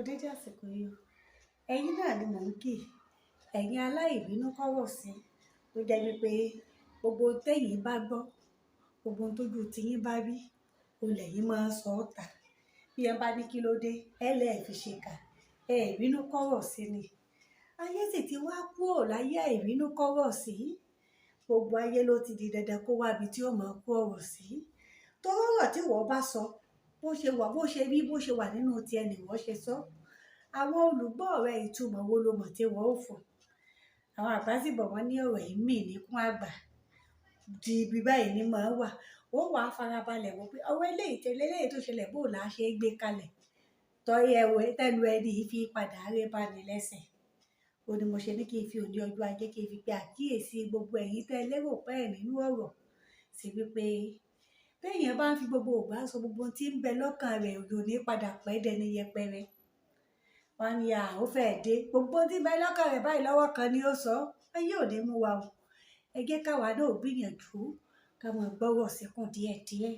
dédé àsìkò yìí o. Ẹ̀yin náà ni mò ń kì. Ẹ̀yin aláìbínú kọ́rọ̀ sí tó jẹ́ wípé gbogbo tẹ́yin bá gbọ́, gbogbo tójú tiyín bá rí, òun lẹ̀yin máa ń sọ ọ́ tà. Bí ẹ bá ní kí ló dé, ẹ lẹ́ẹ̀ fi ṣe kà. Ẹ ìbínú kọ́rọ̀ sí ni. Ayé sì ti wá kúrò láyé àìbínú kọ́rọ̀ sí. Gbogbo ayé ló ti di dandan kó wá ibi tí ó máa kó ọ̀rọ̀ sí. Torí ọ̀rọ̀ tí wọ́n bá sọ, bó ṣe wà, bó ṣe rí, bó ṣe wà nínú ti ẹni wọ́n ṣe sọ. Àwọn olùgbọ́ rẹ ìtumọ̀ wo lo mọ̀ tí wọ́n ó fún? Àwọn àgbà sì bọ̀ wọ́n ní ọ̀rọ̀ yìí mì níkún àgbà. Di ibi báyìí ni máa wà. Ó wà á farabalẹ̀ wò pé ọwọ́ eléyìí tẹ́lẹ̀ eléyìí tó ṣẹlẹ̀ bó la ṣe gbé kalẹ̀. Tọ́rí ẹwẹ́ tẹ́lu ẹni yìí fi padà ré bá ní lẹ́sẹ̀. Ó ní mo ṣe ní kí n fi òní ọjọ́ ajé kí n fi pe àkíyèsí gbogbo ẹ̀yin tẹ́ lérò pé ẹ̀ nínú ọ̀rọ̀ sí wípé béèyàn bá ń fi gbogbo ògbà sọ gbogbo tí ń bẹ lọ́kàn rẹ̀ òjò ní padà pẹ́ dẹni yẹpẹrẹ. Wọ́n ní ó fẹ́ dé gbogbo tí ń bẹ lọ́kàn rẹ̀ báyìí lọ́wọ́ kan ni ó sọ. Ayé ò ní mú wa o. Ẹ jẹ́ káwa náà gbìyànjú ká máa gbọ́rọ̀ síkùn díẹ̀díẹ̀.